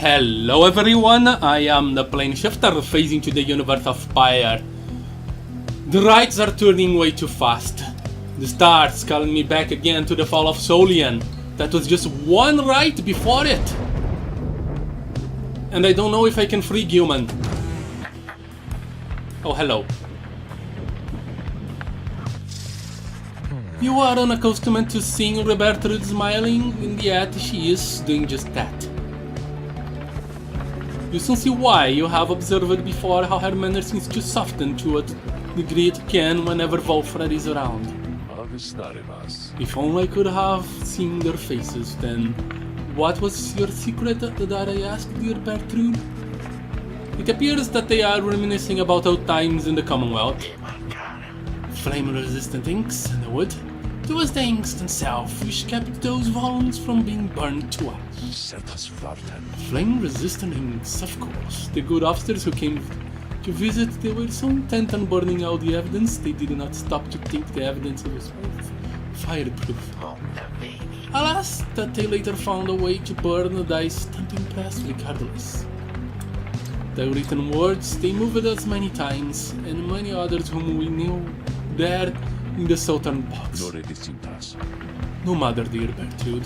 Hello everyone, I am the plane shifter phasing to the universe of Pyre. The rides are turning way too fast. The stars calling me back again to the fall of Solian. That was just one ride before it. And I don't know if I can free Human. Oh, hello. You are unaccustomed to seeing Roberta smiling, and yet she is doing just that. You soon see why. You have observed before how her manner seems to soften to a degree it can whenever Wolfred is around. If only I could have seen their faces, then what was your secret that I asked, dear Bertrude? It appears that they are reminiscing about old times in the Commonwealth. Flame-resistant inks in the wood. It was the inks themselves which kept those volumes from being burned to ash. Flame-resistant inks, of course. The good officers who came to visit, they were so intent on burning out the evidence, they did not stop to think the evidence was fireproof. Alas, that they later found a way to burn thy stamping press regardless. The written words, they moved us many times, and many others whom we knew there in the southern box. No matter, dear Bertrude.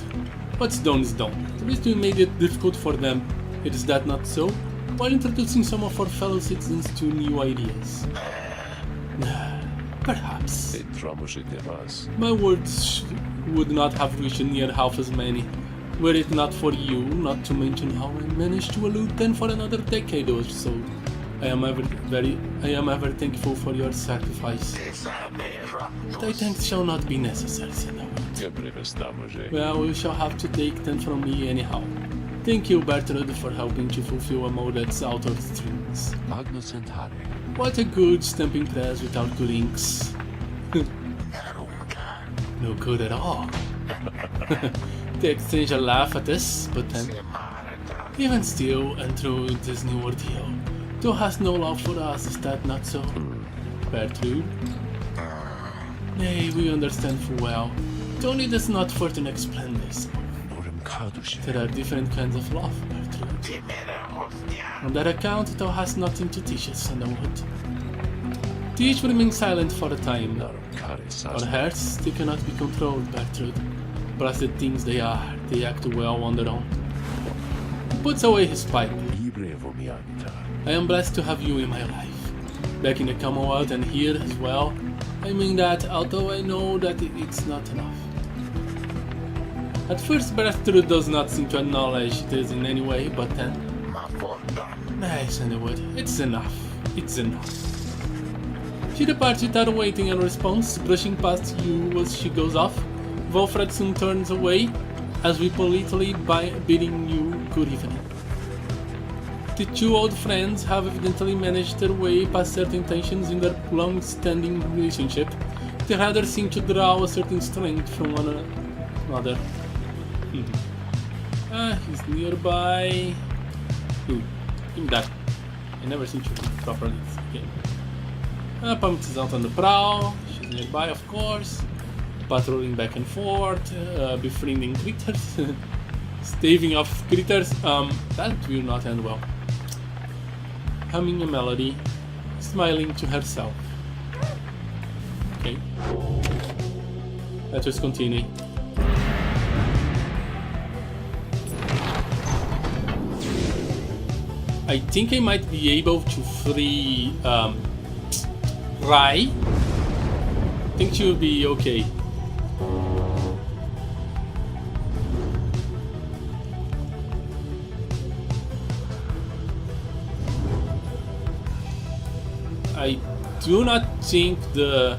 What's done is done. The least we made it difficult for them. Is that not so? While introducing some of our fellow citizens to new ideas. Perhaps. My words would not have reached near half as many, were it not for you, not to mention how I managed to elude them for another decade or so. I am ever thankful for your sacrifice. Thy thanks shall not be necessary, Senor. Well, you shall have to take them from me anyhow. Thank you, Bertrude, for helping to fulfill a Modet's outer strings. What a good stamping press without good inks. No good at all. They exchange a laugh at this, but then, even still, and through this new ordeal, thou hast no love for us, is that not so, Bertrude? Nay, we understand full well. Thou needest not further explain this. There are different kinds of love, Bertrude. On that account, thou hast nothing to teach us, and I would. Teach remain silent for a time. Our hearts, they cannot be controlled, Bertrude. Blessed things they are, they act well on their own. He puts away his pipe. I am blessed to have you in my life. Back in the Commonwealth and here as well. I mean that, although I know that it's not enough. At first, Bertrude does not seem to acknowledge this in any way, but then... Nice, Underwood. It's enough. It's enough. She departs without waiting a response, brushing past you as she goes off. Wolfred soon turns away, as we politely bidding you good evening. The two old friends have evidently managed their way past certain tensions in their long-standing relationship. They rather seem to draw a certain strength from one another. He's nearby. Ooh, give me that. I never seem to read properly in this game. Pumped is out on the prowl. She's nearby, of course. Patrolling back and forth, befriending critters, staving off critters. That will not end well. Humming a melody, smiling to herself. Okay. Let's just continue. I think I might be able to free Rai. I think she will be okay. I do not think the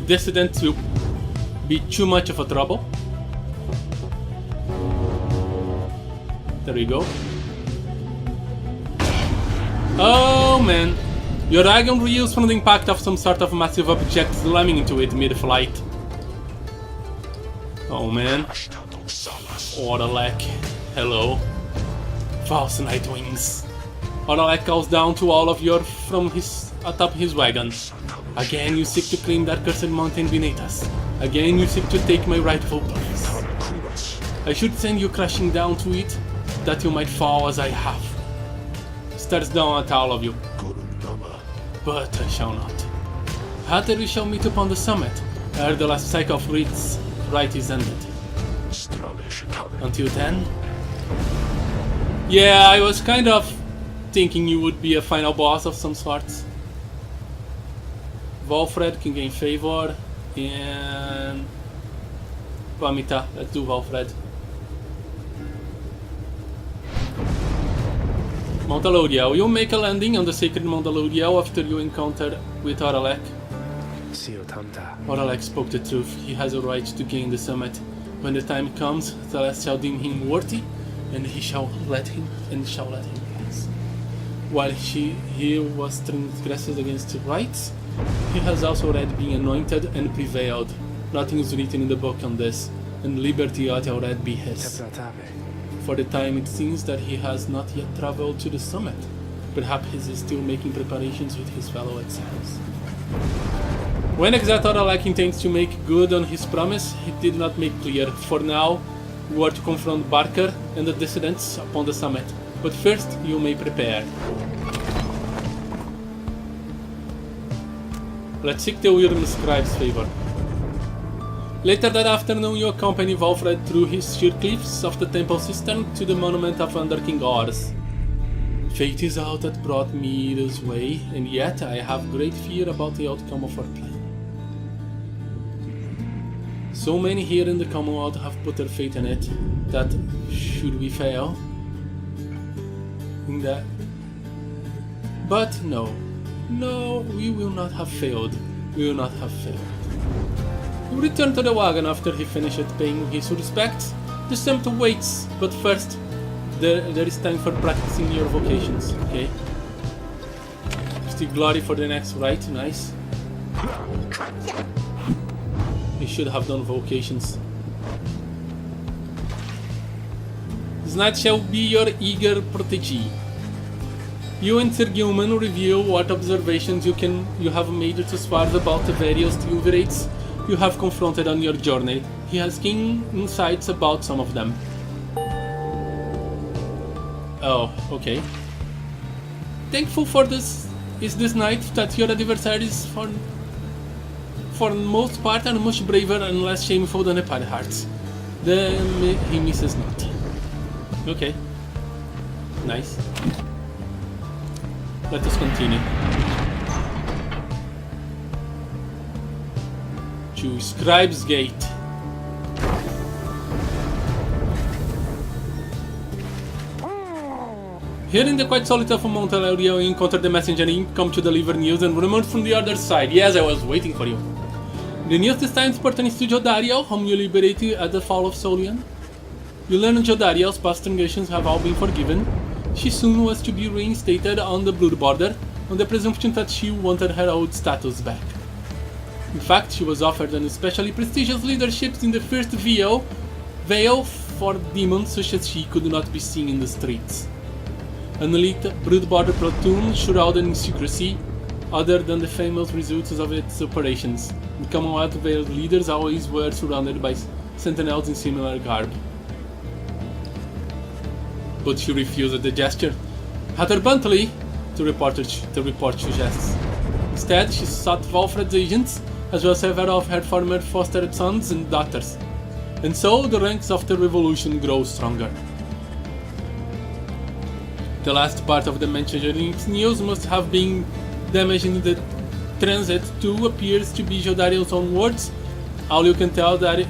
dissident will be too much of a trouble. There we go. Oh man, your dragon reels from the impact of some sort of massive object slamming into it mid-flight. Oh man. What a lack. Hello. False night wings. Oralek calls down to all of you from atop his wagon. Again you seek to claim that cursed mountain beneath us. Again you seek to take my rightful place. I should send you crashing down to it, that you might fall as I have. Stares down at all of you. But I shall not. After we shall meet upon the summit, ere the last cycle of rite is ended. Until then... Yeah, I was kind of thinking you would be a final boss of some sorts. Valfred can gain favor, and... Vamita, let's do Valfred. Mount Alodiel. You make a landing on the sacred Mount Alodiel after you encounter with Oralek. Oralek spoke the truth. He has a right to gain the summit. When the time comes, Celeste shall deem him worthy, and shall let him pass. While he was transgressed against rights, he has also already been anointed and prevailed. Nothing is written in the book on this, and liberty ought already be his. For the time it seems that he has not yet traveled to the summit. Perhaps he is still making preparations with his fellow exiles. When exactly Oralek intends to make good on his promise, he did not make clear. For now, you are to confront Barker and the dissidents upon the summit. But first, you may prepare. Let's seek the Weird Scribe's favor. Later that afternoon, you accompany Valfred through his sheer cliffs of the temple cistern to the monument of Under King Ors. Fate is out that brought me this way, and yet I have great fear about the outcome of our plan. So many here in the Commonwealth have put their faith in it, that should we fail, in that... But no, we will not have failed. We will not have failed. You return to the wagon after he finished paying his respects. The summit waits, but first, there is time for practicing your vocations, okay? Still glory for the next rite, nice. You should have done vocations. This night shall be your eager protégé. You and Sir Gilman review what observations you have made to Sward about the various triumvirates you have confronted on your journey. He has keen insights about some of them. Oh, okay. Thankful for this night that your adversaries for the most part are much braver and less shameful than the Pyrehearts. He misses not. Okay. Nice. Let us continue. To Scribe's Gate. Here in the quiet solitude of Mount Alodiel, you encounter the messenger come to deliver news and remote from the other side. Yes, I was waiting for you. The news this time pertains to Jodariel, whom you liberated at the fall of Solian. You learn Jodariel's past transgressions have all been forgiven. She soon was to be reinstated on the Blood Border, on the presumption that she wanted her old status back. In fact, she was offered an especially prestigious leadership in the first veil for demons such as she could not be seen in the streets. An elite Blood Border platoon shrouded in secrecy, other than the famous results of its operations. The Commonwealth veiled leaders always were surrounded by sentinels in similar garb. But she refused the gesture, rather bluntly, to report suggests. Instead, she sought Valfred's agents, as well as several of her former foster sons and daughters. And so the ranks of the revolution grow stronger. The last part of the mentioned news must have been damaged in the transit too appears to be Jodariel's own words. All you can tell that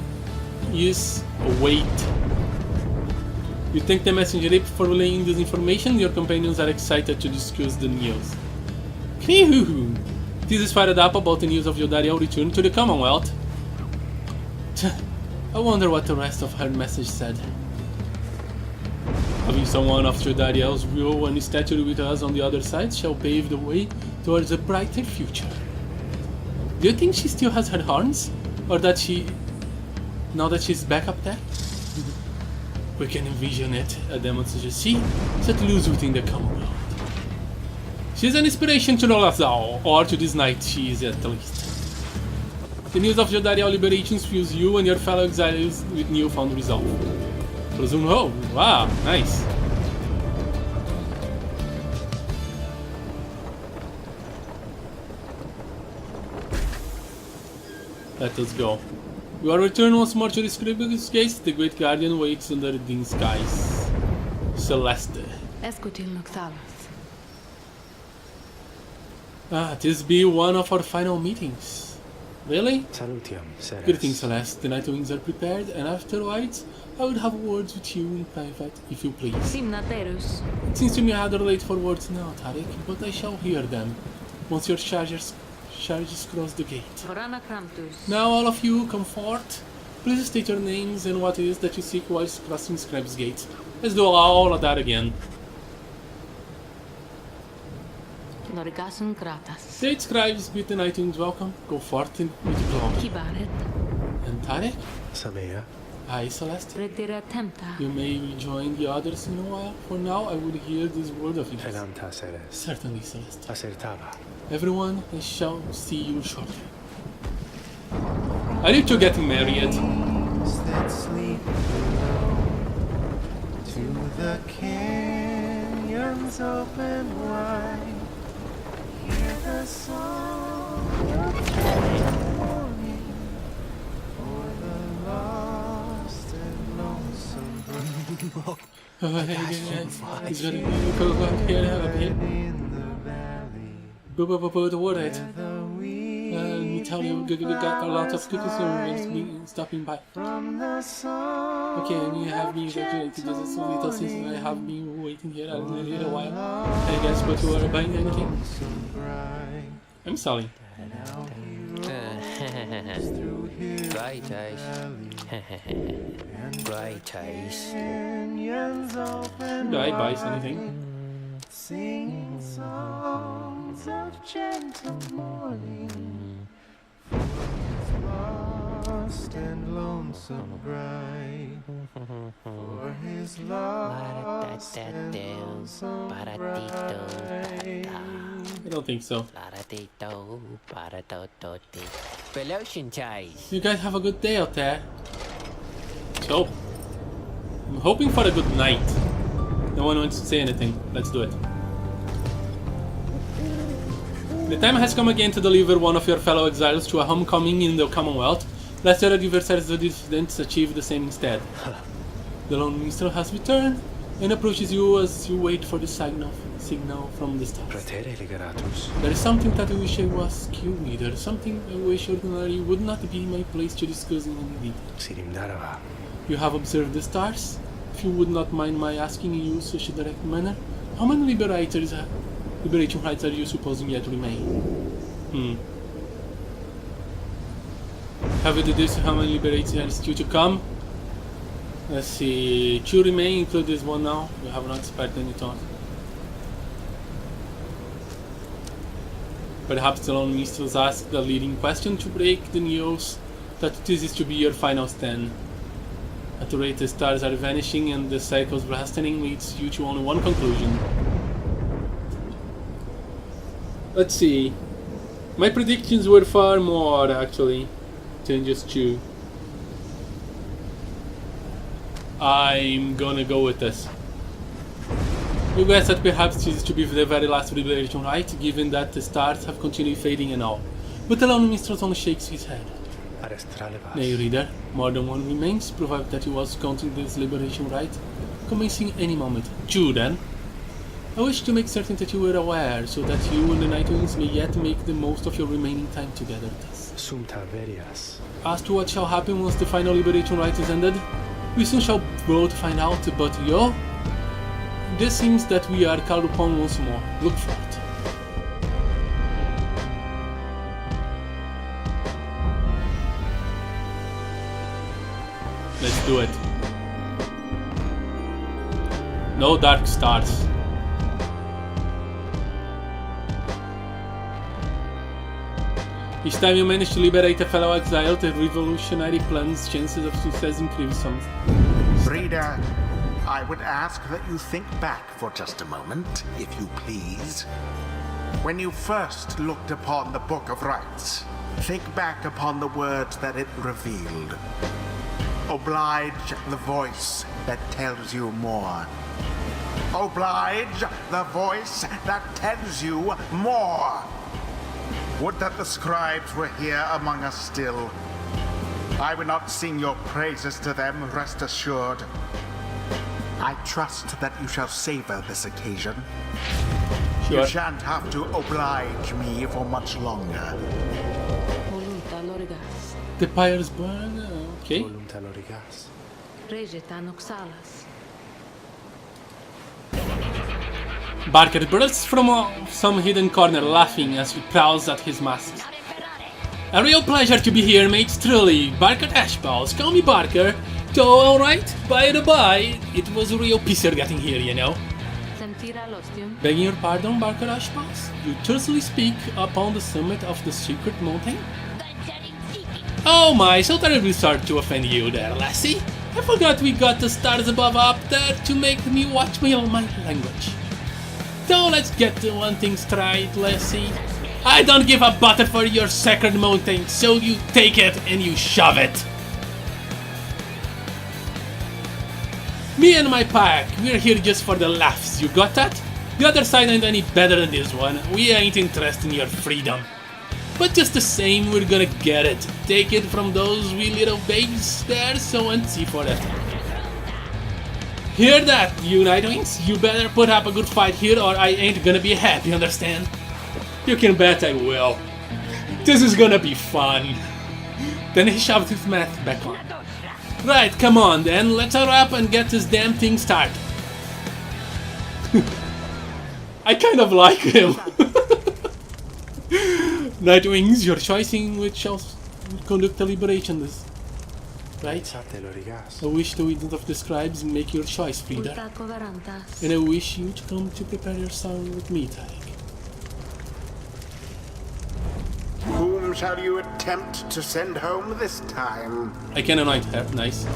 is wait. You thank the messenger for relaying this information. Your companions are excited to discuss the news. Phew! This is fired up about the news of Jodariel return to the Commonwealth. I wonder what the rest of her message said. Having someone of Jodariel's will and stature with us on the other side shall pave the way towards a brighter future. Do you think she still has her horns? Or that now that she's back up there? We can envision it, a demon suggests she, set loose within the Commonwealth. She's an inspiration to Nolazal, or to this night she is at least. The news of Jodariel liberations fills you and your fellow exiles with newfound resolve. Oh, wow, nice. Let us go. You are returned once more to the Scribbles Gates. The Great Guardian waits under the skies. Celeste. This be one of our final meetings. Really? Salutiam, Ceres. Greetings, Celeste. The Night Wings are prepared, and afterwards, I would have words with you in private, if you please. It seems to me rather late for words now, Tarek, but I shall hear them once your charges cross the gate. Now, all of you, come forth. Please state your names and what it is that you seek whilst crossing Scribes Gate. Let's do all of that again. State Scribes, bid the Night Wings welcome. Go forth with glory. And Tarek? Samea. Hi, Celeste. You may rejoin the others in a while. For now, I would hear this word of yours. Elanta, Ceres. Certainly, Celeste. Acertava. Everyone, I shall see you shortly. Are you two getting married? That sleep to the canyons open wide. Hear the song of morning for the lost and lonesome He's gonna go up here. in the valley. But what it? The Let me tell you, we got a lot of good consumers stopping by. from the song Okay, and you have me congratulated just a little since I have been waiting here a little while. Can I guess what you are buying anything? bright. I'm selling. Bright eyes. Bright eyes. Canyons open Did I buy anything? singing songs of gentle morning for his lost and lonesome bride, for his lost and lonesome bride. I don't think so. Velotion ties. You guys have a good day out there. So, I'm hoping for a good night. No one wants to say anything. Let's do it. The time has come again to deliver one of your fellow exiles to a homecoming in the Commonwealth, lest your adversaries the dissidents achieve the same instead. The lone minstrel has returned and approaches you as you wait for the signal from the stars. Praetere ligeratus. There is something that I wish I was skill leader, something I wish ordinarily would not be my place to discuss in any detail. Sirim darava. You have observed the stars? If you would not mind my asking in you such a direct manner, how many liberation rights are you supposing yet remain? Have you deduced how many liberations are still to come? Let's see, 2 remain, include this one now. You have not spared any thought. Perhaps the lone minstrels ask the leading question to break the news that this is to be your final stand. At the rate the stars are vanishing and the cycles blasting leads you to only one conclusion. Let's see. My predictions were far more, actually, than just 2. I'm gonna go with this. You guess that perhaps this is to be the very last liberation right, given that the stars have continued fading and all. But the lone minstrel only shakes his head. Arestralevas. Nay, reader, more than one remains, provided that he was counting this liberation right, commencing any moment. 2 then. I wish to make certain that you were aware, so that you and the Nightwings may yet make the most of your remaining time together. Sumta verias. As to what shall happen once the final liberation right is ended, we soon shall both find out, but yo, this seems that we are called upon once more. Look for it. Let's do it. No dark stars. Each time you manage to liberate a fellow exile, the revolutionary plan's chances of success increase some. Reader, I would ask that you think back for just a moment, if you please. When you first looked upon the Book of Rites, think back upon the words that it revealed. Oblige the voice that tells you more. Oblige the voice that tells you more. Would that the scribes were here among us still. I would not sing your praises to them, rest assured. I trust that you shall savor this occasion. Sure. You shan't have to oblige me for much longer. Volunta lorigas, The pyre's burn. Okay. Volunta lorigas. regeta noxalas. Barker bursts from some hidden corner, laughing as he prowls at his mask. A real pleasure to be here, mates, truly. Barker Ashballs, call me Barker. So, alright, by the by, it was a real pleasure getting here, you know. Sentira lostium. Begging your pardon, Barker Ashballs? You tersely speak upon the summit of the secret mountain? Oh my, so terribly sorry to offend you there, lassie. I forgot we got the stars above up there to make me watch my language. So let's get to one thing straight, lassie. I don't give a butter for your sacred mountain, so you take it and you shove it. Me and my pack, we're here just for the laughs, you got that? The other side ain't any better than this one, we ain't interested in your freedom. But just the same, we're gonna get it. Take it from those wee little babes there, so and see for it. Hear that, you Nightwings? You better put up a good fight here or I ain't gonna be happy, understand? You can bet I will. This is gonna be fun. Then he shoved his mask back on. Right, come on then, let's hurry up and get this damn thing started. I kind of like him. Nightwings, your choice in which shall conduct the liberation is. Right? Sate lorigas. I wish the wisdom of the scribes make your choice, Frida. Ulta coverantas. And I wish you to come to prepare your song with me, Tyke. Whom shall you attempt to send home this time? I can anoint her, nice.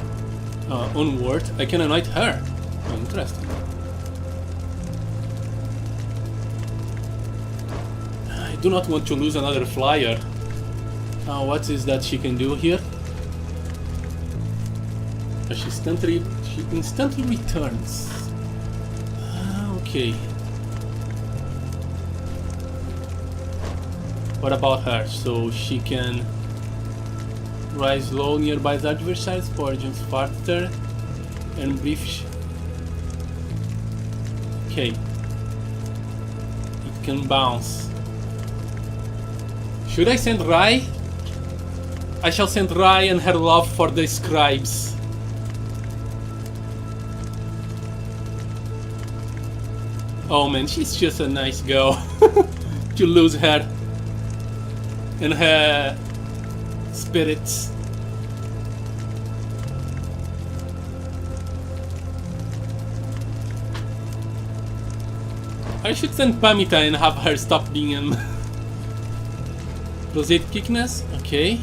Onward, I can anoint her. Oh, interesting. I do not want to lose another flyer. What is that she can do here? She instantly returns. Okay. What about her? So she can rise low nearby the adversaries, fortunes faster, and brief. Okay. It can bounce. Should I send Rai? I shall send Rai and her love for the scribes. Oh man, she's just a nice girl. To lose her and her spirits. I should send Pamita and have her stop being an Rosette Kickness, okay.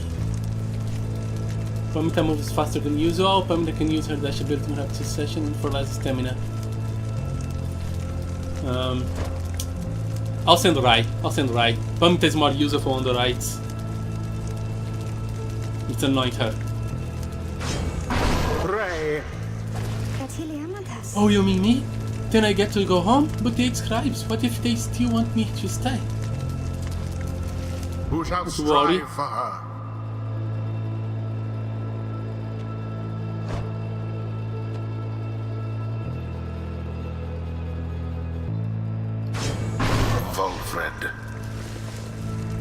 Pamita moves faster than usual. Pamita can use her dash ability to have succession and for less stamina. I'll send Rai. Pamita is more useful on the rights. Let's anoint her. Ray, Oh, you mean me? Then I get to go home? But the scribes, what if they still want me to stay? who shall Don't worry. strive for her? Volfred.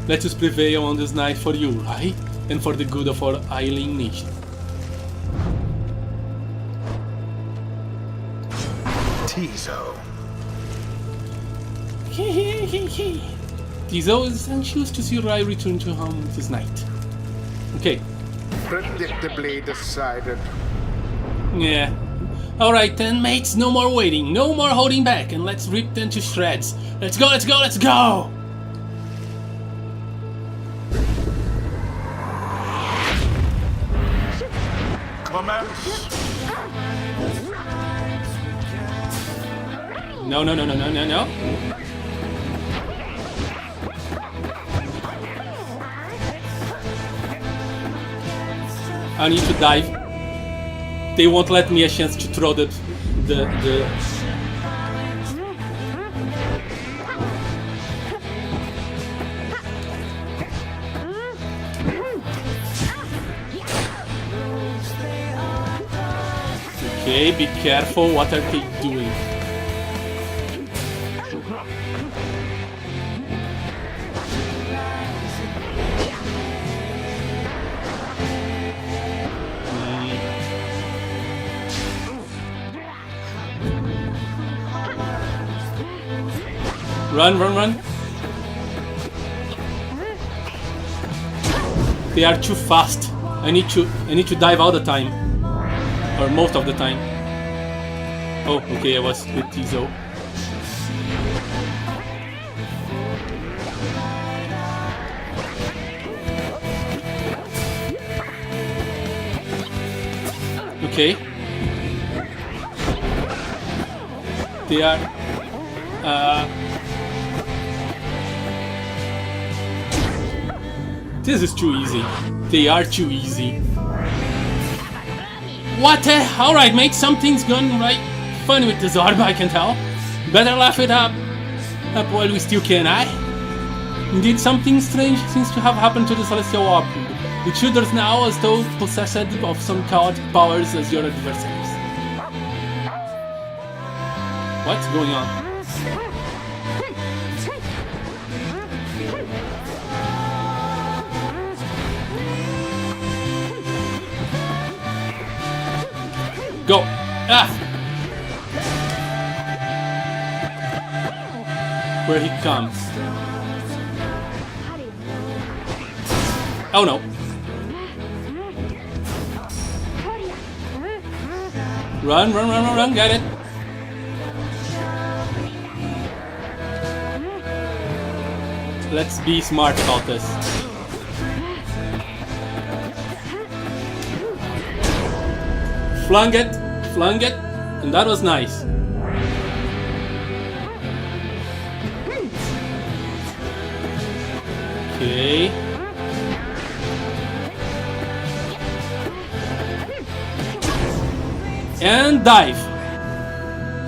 Let us prevail on this night for you, right? And for the good of our ailing nation. Tizo. Tizo is anxious to see Rai return to home this night. Okay. Predictably decided. Yeah. Alright then, mates, no more waiting, no more holding back, and let's rip them to shreds. Let's go, let's go, let's go! Commence. No. I need to dive. They won't let me a chance to throw the Okay, be careful. What are they doing? Run, run, run. They are too fast. I need to dive all the time. Or most of the time. Oh, okay, I was with Tizo. Okay. They are this is too easy. They are too easy. What the? Alright, mate, something's gone right funny with this orb, I can tell. Better laugh it up while we still can, eh? Indeed, something strange seems to have happened to the Celestial Orb. It shuders now as though possessed of some chaotic powers as your adversaries. What's going on? Go! Ah! Where he comes. Oh no. Run, run, run, run, run, get it. Let's be smart about this. Flung it, and that was nice. Okay. And dive.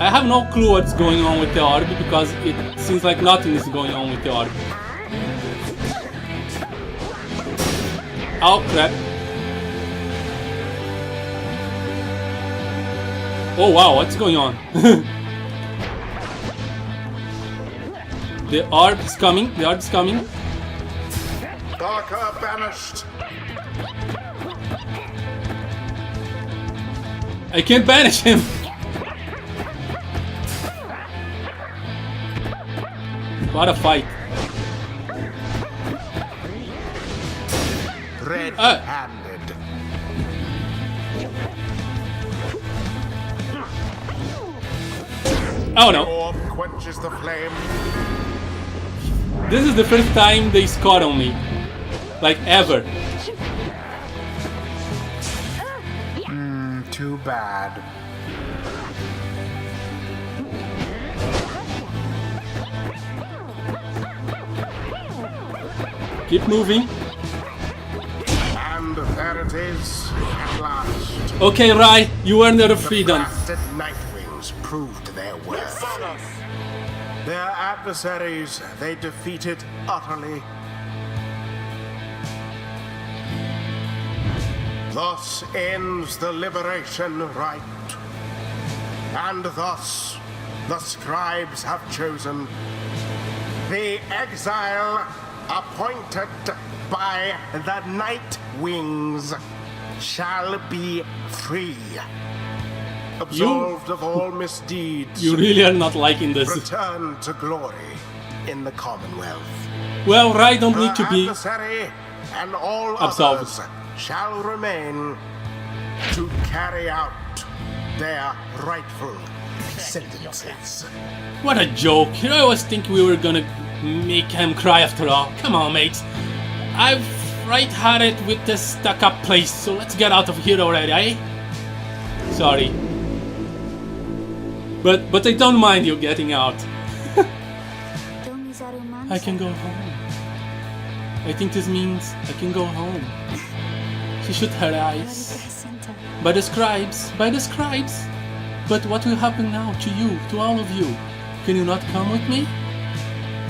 I have no clue what's going on with the orb because it seems like nothing is going on with the orb. Oh crap. Oh wow, what's going on? The orb is coming, the orb is coming. Darker banished. I can't banish him! What a fight. Red-handed. Oh no. Orb quenches the flame. This is the first time they scored on me. Like ever. Too bad. Keep moving. And there it is, at last. Okay, Rai, you earned your freedom. The blasted Nightwings proved their worth. Their adversaries they defeated utterly. Thus ends the liberation rite. And thus the scribes have chosen the exile appointed by the Nightwings shall be free. Absolved of all misdeeds. You really are not liking this. Return to glory in the Commonwealth. Well, Rai don't need to be Adversary and all absolved. others shall remain to carry out their rightful sentences. What a joke. I was thinking we were gonna make him cry after all. Come on, mates. I've had it with this stuck up place, so let's get out of here already, eh? Sorry. But I don't mind you getting out. I can go home. I think this means I can go home. She shut her eyes. By the scribes. But what will happen now to you, to all of you? Can you not come with me?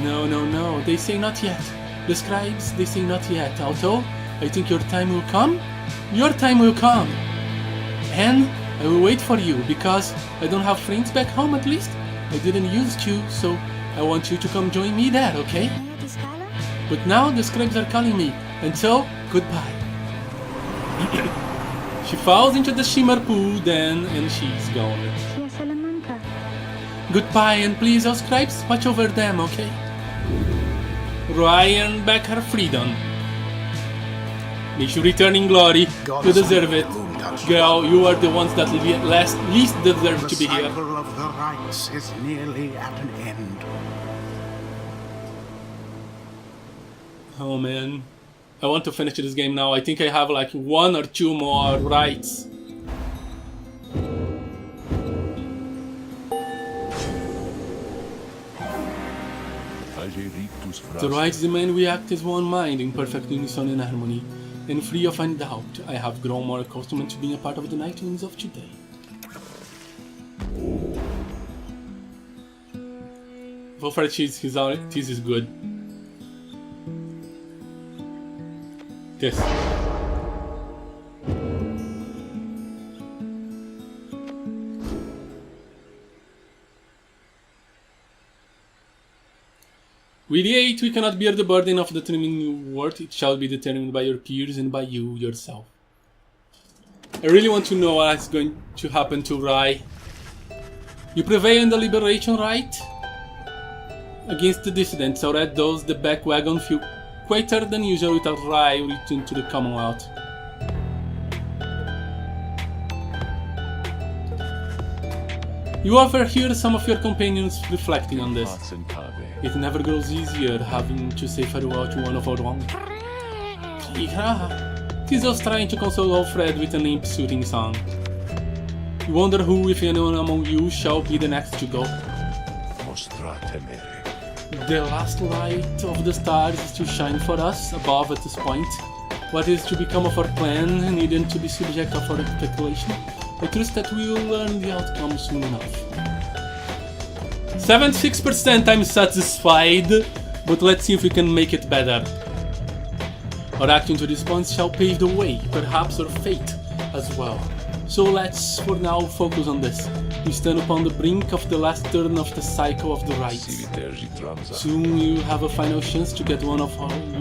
No, they say not yet. The scribes, they say not yet. Although, I think your time will come. Your time will come. And I will wait for you, because I don't have friends back home at least. I didn't use you, so I want you to come join me there, okay? But now the scribes are calling me, and so, goodbye. She falls into the shimmer pool then, and she's gone. Goodbye, and please, oh scribes, watch over them, okay? Ryan back her freedom. May she return in glory. You deserve it. Girl, you are the ones that least deserve to be here. The cycle of the rites is nearly at an end. Oh man. I want to finish this game now. I think I have like 1 or 2 more rites. The rites demand we act as one mind in perfect unison and harmony. And free of any doubt, I have grown more accustomed to being a part of the Nightlings of today. For cheese, this is good. This. With the 8, we cannot bear the burden of determining your worth. It shall be determined by your peers and by you yourself. I really want to know what's going to happen to Rai. You prevail in the liberation rite against the dissidents, so that those the back wagon feel quieter than usual without Rai returning to the Commonwealth. You overhear some of your companions reflecting on this. It never grows easier having to say farewell to one of our own. He's just trying to console Alfred with an imp soothing song. You wonder who, if anyone among you, shall be the next to go. The last light of the stars is to shine for us above at this point. What is to become of our plan needn't to be subject of our speculation. I trust that we will learn the outcome soon enough. 76% I'm satisfied, but let's see if we can make it better. Our action to this point shall pave the way, perhaps our fate as well. So let's for now focus on this. We stand upon the brink of the last turn of the cycle of the rites. Soon we will have a final chance to get one of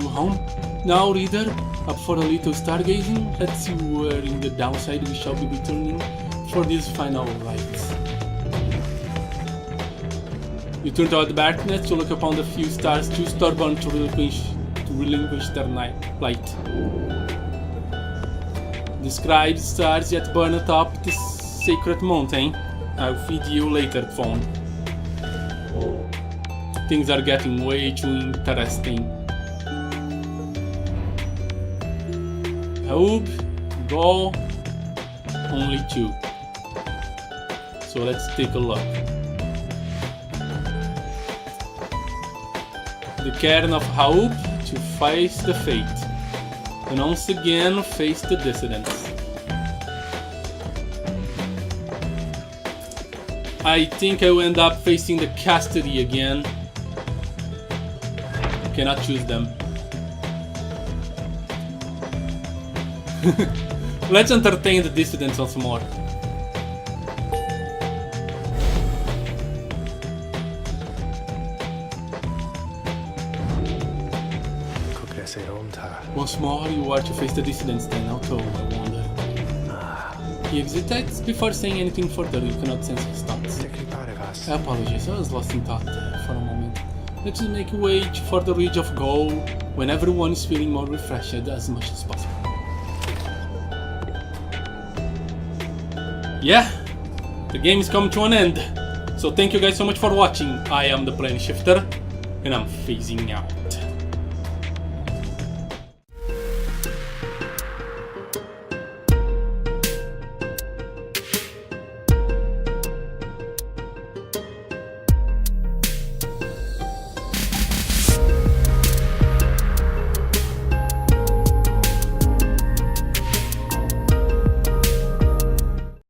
you home. Now, reader, up for a little stargazing. Let's see where in the downside we shall be returning for these final rites. You turn toward the darkness to look upon the few stars too stubborn to relinquish their light. The scribes' stars yet burn atop this sacred mountain. I'll feed you later, phone. Things are getting way too interesting. Hope, goal, only 2. So let's take a look. The cairn of Hope to face the fate, and once again face the dissidents. I think I will end up facing the custody again. I cannot choose them. Let's entertain the dissidents once more. Once more, you are to face the dissidents then, although I wonder. He exits before saying anything further. You cannot sense his thoughts. I apologize, I was lost in thought for a moment. Let's make way for the Ridge of Gold when everyone is feeling more refreshed as much as possible. Yeah, the game is coming to an end. So thank you guys so much for watching. I am the Plane Shifter, and I'm phasing out.